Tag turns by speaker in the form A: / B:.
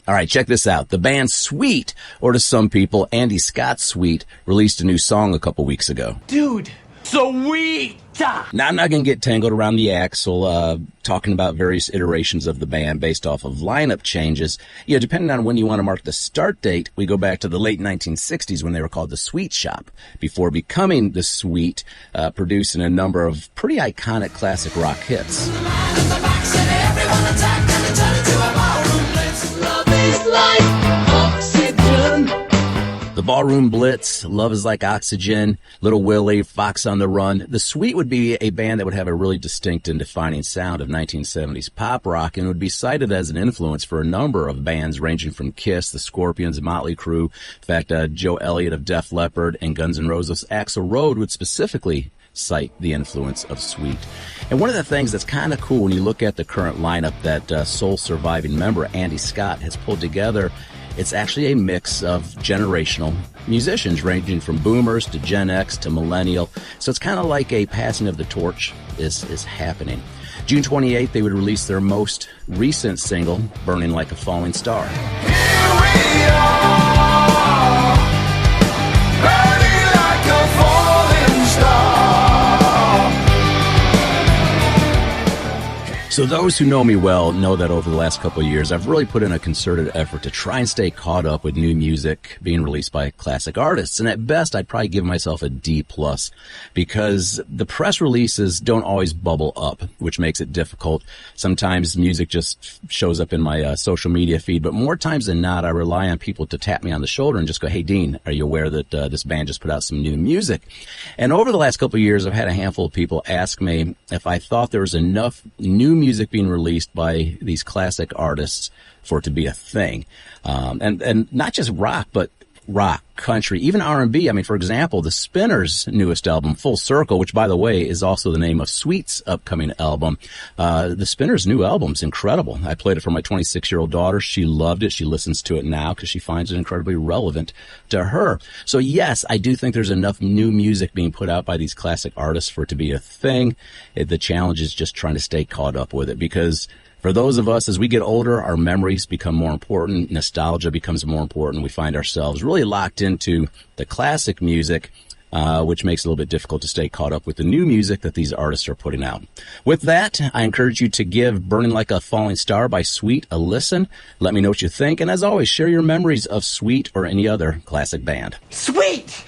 A: All right, check this out. The band Sweet, or to some people, Andy Scott Sweet, released a new song a couple weeks ago.
B: Dude, sweet!
A: Now, I'm not going to get tangled around the axle talking about various iterations of the band based off of lineup changes. Depending on when you want to mark the start date, we go back to the late 1960s when they were called the Sweet Shop, before becoming the Sweet, producing a number of pretty iconic classic rock hits. The Ballroom Blitz, Love is Like Oxygen, Little Willie, Fox on the Run. The Sweet would be a band that would have a really distinct and defining sound of 1970s pop rock and would be cited as an influence for a number of bands ranging from Kiss, the Scorpions, Motley Crue. In fact, Joe Elliott of Def Leppard and Guns N' Roses' Axl Rose would specifically cite the influence of Sweet. And one of the things that's kind of cool when you look at the current lineup that sole surviving member Andy Scott has pulled together, it's actually a mix of generational musicians ranging from boomers to Gen X to millennial. So it's kind of like a passing of the torch is happening. June 28th, they would release their most recent single, Burning Like a Falling Star.
C: Here we are, burning like a falling star.
A: So those who know me well know that over the last couple of years, I've really put in a concerted effort to try and stay caught up with new music being released by classic artists. And at best, I'd probably give myself a D+, because the press releases don't always bubble up, which makes it difficult. Sometimes music just shows up in my social media feed, but more times than not, I rely on people to tap me on the shoulder and just go, hey, Dean, are you aware that this band just put out some new music? And over the last couple of years, I've had a handful of people ask me if I thought there was enough new music being released by these classic artists for it to be a thing. And not just rock, but rock, country, even R&B. I mean, for example, the Spinners' newest album, Full Circle, which, by the way, is also the name of Sweet's upcoming album. The Spinners' new album's incredible. I played it for my 26-year-old daughter. She loved it. She listens to it now because she finds it incredibly relevant to her. So, yes, I do think there's enough new music being put out by these classic artists for it to be a thing. The challenge is just trying to stay caught up with it, because for those of us, as we get older, our memories become more important. Nostalgia becomes more important. We find ourselves really locked into the classic music, which makes it a little bit difficult to stay caught up with the new music that these artists are putting out. With that, I encourage you to give Burning Like a Falling Star by Sweet a listen. Let me know what you think. And as always, share your memories of Sweet or any other classic band.
B: Sweet!